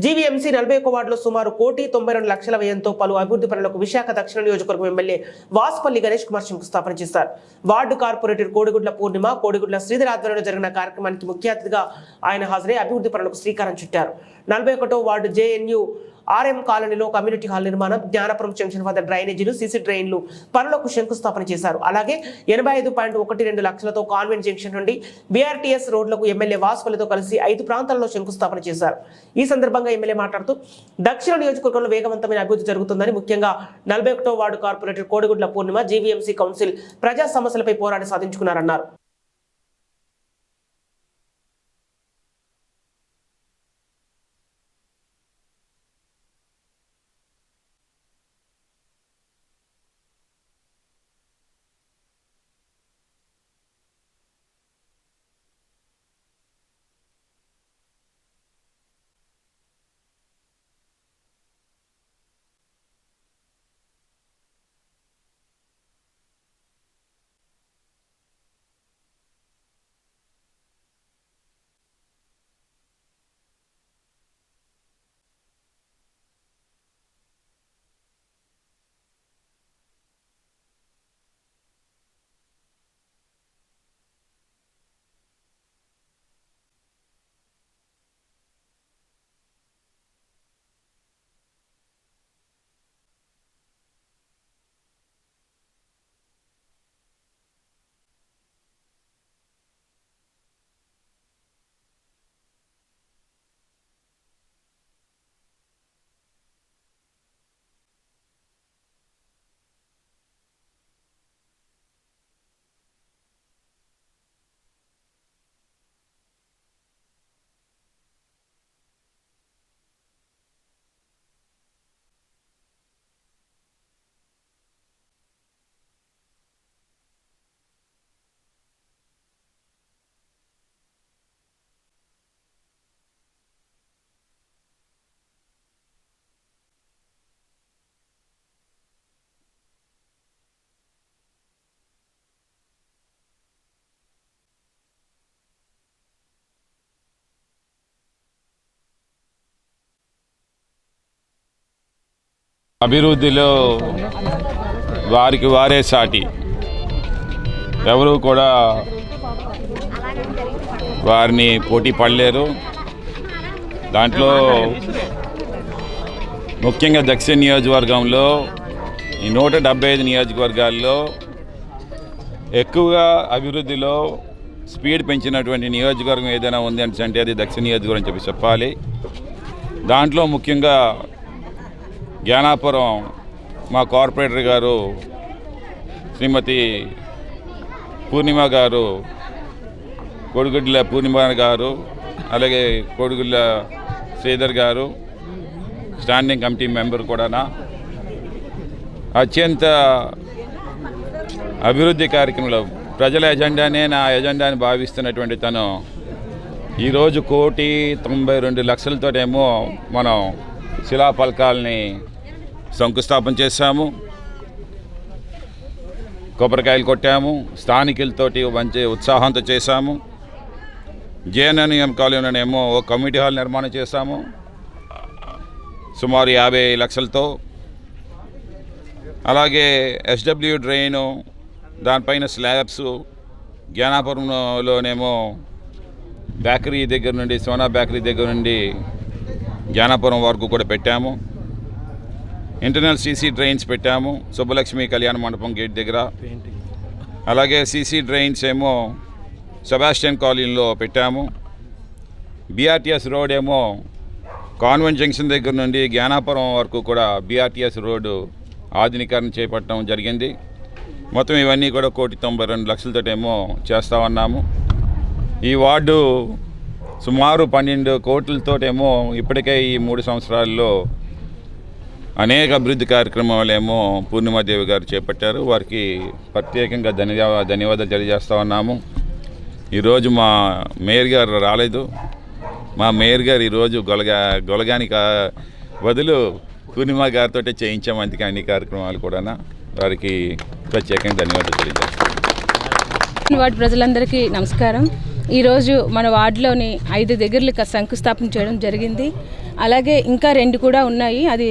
GVMC 41 వార్డులో సుమారు 1,92,00,000 వ్యయంతో పలు అభివృద్ధి పనులకు విశాఖ దక్షిణ నియోజకవర్గం ఎమ్మెల్యే వాసుపల్లి గణేష్ కుమార్ శంకుస్థాపన చేశారు. వార్డు కార్పొరేటర్ కోడిగుడ్ల పూర్ణిమ, కోడిగుడ్ల శ్రీధర్ ఆధ్వర్యంలో జరిగిన కార్యక్రమానికి ముఖ్య అతిథిగా ఆయన హాజరై అభివృద్ధి పనులకు శ్రీకారం చుట్టారు. 41వ వార్డు జేఎన్యూ ఆర్ఎం కాలనీలో కమ్యూనిటీ హాల్ నిర్మాణం, జ్ఞానపురం జంక్షన్ వద్ద డ్రైనేజీలు, సీసీ డ్రైన్లు పనులకు శంకుస్థాపన చేశారు. అలాగే 85.12 లక్షలతో కాన్వెంట్ జంక్షన్ నుండి బీఆర్టీఎస్ రోడ్లకు ఎమ్మెల్యే వాసుపల్లితో కలిసి 5 ప్రాంతాల్లో శంకుస్థాపన చేశారు. ఈ సందర్భంగా ఎమ్మెల్యే మాట్లాడుతూ దక్షిణ నియోజకవర్గంలో వేగవంతమైన అభివృద్ధి జరుగుతుందని, ముఖ్యంగా 41వ వార్డు కార్పొరేటర్ కోడిగుడ్ల పూర్ణిమ జీవీఎంసీ కౌన్సిల్ ప్రజా సమస్యలపై పోరాడి సాధించుకున్నారన్నారు. అభివృద్ధిలో వారికి వారే సాటి, ఎవరు కూడా వారిని పోటీ పడలేరు. దాంట్లో ముఖ్యంగా దక్షిణ నియోజకవర్గంలో ఈ 175 నియోజకవర్గాల్లో ఎక్కువగా అభివృద్ధిలో స్పీడ్ పెంచినటువంటి నియోజకవర్గం ఏదైనా ఉంది అంటే అది దక్షిణ నియోజకవర్గం చెప్పి చెప్పాలి. దాంట్లో ముఖ్యంగా జ్ఞానాపురం మా కార్పొరేటర్ గారు శ్రీమతి పూర్ణిమ గారు, కోడిగుడ్ల పూర్ణిమ గారు, అలాగే కోడిగుడ్ల శ్రీధర్ గారు స్టాండింగ్ కమిటీ మెంబర్ కూడా అత్యంత అభివృద్ధి కార్యక్రమంలో ప్రజల ఎజెండానే నా ఎజెండాని భావిస్తున్నటువంటి తను ఈరోజు 1,92,00,000తోటేమో మనం శిలాఫలకాలని శంకుస్థాపన చేశాము, కొబ్బరికాయలు కొట్టాము, స్థానికులతోటి మంచి ఉత్సాహంతో చేశాము. జేఎన్ఎం కాలనీలోనేమో ఒక కమ్యూనిటీ హాల్ నిర్మాణం చేశాము సుమారు 50 లక్షలతో. అలాగే ఎస్డబ్ల్యూ డ్రైను, దానిపైన స్లాబ్స్, జ్ఞానాపురంలోనేమో బేకరీ దగ్గర నుండి, సోనా బేకరీ దగ్గర నుండి జ్ఞానాపురం వరకు కూడా పెట్టాము. ఇంటర్నల్ సీసీ డ్రైన్స్ పెట్టాము సుబ్బలక్ష్మి కళ్యాణ మండపం గేట్ దగ్గర. అలాగే సీసీ డ్రైన్స్ ఏమో సెబాస్టియన్ కాలనీలో పెట్టాము. బీఆర్టీఎస్ రోడ్ ఏమో కాన్వెంట్ జంక్షన్ దగ్గర నుండి జ్ఞానాపురం వరకు కూడా బీఆర్టీఎస్ రోడ్డు ఆధునీకరణ చేపట్టడం జరిగింది. మొత్తం ఇవన్నీ కూడా 1,92,00,000తోటేమో చేస్తూ ఉన్నాము. ఈ వార్డు సుమారు 12 కోట్లతోటేమో ఇప్పటికే ఈ 3 సంవత్సరాల్లో అనేక అభివృద్ధి కార్యక్రమాలేమో పూర్ణిమాదేవి గారు చేపట్టారు. వారికి ప్రత్యేకంగా ధన్యవాదాలు తెలియజేస్తూ ఉన్నాము. ఈరోజు మా మేయర్ గారు రాలేదు. మా మేయర్ గారు ఈరోజు గొలగానికి బదులు పూర్ణిమ గారితో చేయించాము. అందుకే అన్ని కార్యక్రమాలు కూడా వారికి ప్రత్యేకంగా ధన్యవాదాలు తెలియజేస్తాం. వార్డు ప్రజలందరికీ నమస్కారం. ఈరోజు మన వార్డులోని 5 దగ్గరలకు శంకుస్థాపన చేయడం జరిగింది. అలాగే ఇంకా 2 కూడా ఉన్నాయి. అది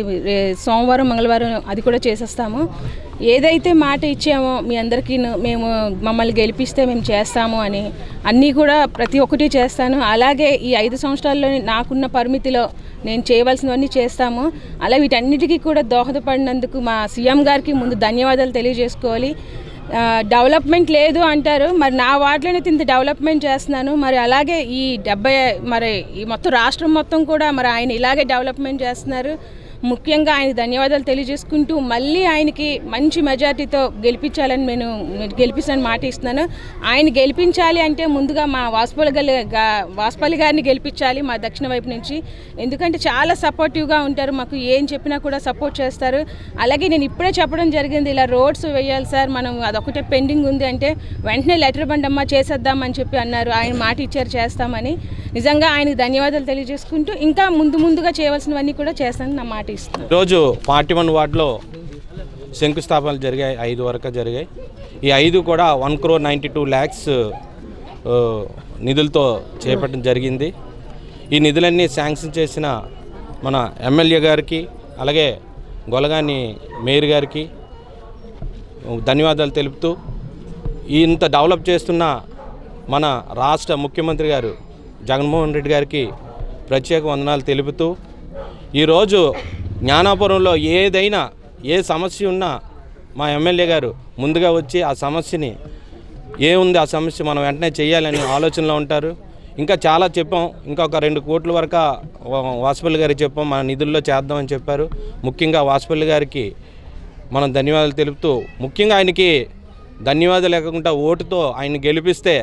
సోమవారం మంగళవారం అది కూడా చేసేస్తాము. ఏదైతే మాట ఇచ్చామో మీ అందరికీ మేము మమ్మల్ని గెలిపిస్తే మేము చేస్తాము అని అన్నీ కూడా ప్రతి ఒక్కటి చేస్తాను. అలాగే ఈ 5 సంవత్సరాల్లో నాకున్న పరిమితిలో నేను చేయవలసినవన్నీ చేస్తాము. అలా వీటన్నిటికీ కూడా దోహదపడినందుకు మా సీఎం గారికి ముందు ధన్యవాదాలు తెలియజేసుకోవాలి. డెవలప్మెంట్ లేదు అంటారు, మరి నా వార్డులోనే ఇంత డెవలప్మెంట్ చేస్తున్నాను. మరి అలాగే ఈ 70 మరి ఈ మొత్తం రాష్ట్రం మొత్తం కూడా మరి ఆయన ఇలాగే డెవలప్మెంట్ చేస్తున్నారు. ముఖ్యంగా ఆయన ధన్యవాదాలు తెలియజేసుకుంటూ మళ్ళీ ఆయనకి మంచి మెజార్టీతో గెలిపించాలని నేను గెలిపిస్తానని మాట ఇస్తున్నాను. ఆయన గెలిపించాలి అంటే ముందుగా మా వాసుపల్లి గారిని గెలిపించాలి మా దక్షిణ వైపు నుంచి. ఎందుకంటే చాలా సపోర్టివ్గా ఉంటారు, మాకు ఏం చెప్పినా కూడా సపోర్ట్ చేస్తారు. అలాగే నేను ఇప్పుడే చెప్పడం జరిగింది, ఇలా రోడ్స్ వేయాలి సార్, మనం అదొకటే పెండింగ్ ఉంది అంటే వెంటనే లెటర్ బండమ్మ చేసేద్దామని చెప్పి అన్నారు. ఆయన మాట ఇచ్చారు చేస్తామని. నిజంగా ఆయనకు ధన్యవాదాలు తెలియజేసుకుంటూ ఇంకా ముందుగా చేయవలసినవన్నీ కూడా చేస్తానని నా మాట ఇస్తున్నాను. ఈరోజు 41 వార్డులో శంకుస్థాపనలు జరిగాయి, 5 వరకు జరిగాయి. ఈ 5 కూడా 1,92,00,000 నిధులతో చేపట్టడం జరిగింది. ఈ నిధులన్నీ శాంక్షన్ చేసిన మన ఎమ్మెల్యే గారికి అలాగే గొలగాని మేయర్ గారికి ధన్యవాదాలు తెలుపుతూ ఇంత డెవలప్ చేస్తున్న మన రాష్ట్ర ముఖ్యమంత్రి గారు జగన్మోహన్ రెడ్డి గారికి ప్రత్యేక వందనాలు తెలుపుతూ ఈరోజు జ్ఞానాపురంలో ఏదైనా ఏ సమస్య ఉన్నా మా ఎమ్మెల్యే గారు ముందుగా వచ్చి ఆ సమస్యని ఏముంది ఆ సమస్య మనం వెంటనే చేయాలని ఆలోచనలో ఉంటారు. ఇంకా చాలా చెప్పాం, ఇంకొక 2 కోట్ల వరకు వాసుపల్లి గారికి చెప్పాం, మన నిధుల్లో చేద్దామని చెప్పారు. ముఖ్యంగా వాసుపల్లి గారికి మనం ధన్యవాదాలు తెలుపుతూ ముఖ్యంగా ఆయనకి ధన్యవాదాలు లేకుండా ఓటుతో ఆయన గెలిపిస్తే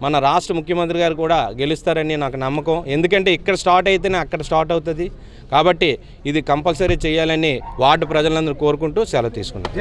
మన రాష్ట్ర ముఖ్యమంత్రి గారు కూడా గెలుస్తారని నాకు నమ్మకం. ఎందుకంటే ఇక్కడ స్టార్ట్ అయితేనే అక్కడ స్టార్ట్ అవుతుంది. కాబట్టి ఇది కంపల్సరీ చేయాలని వార్డు ప్రజలందరూ కోరుకుంటూ సెలవు తీసుకున్నాను.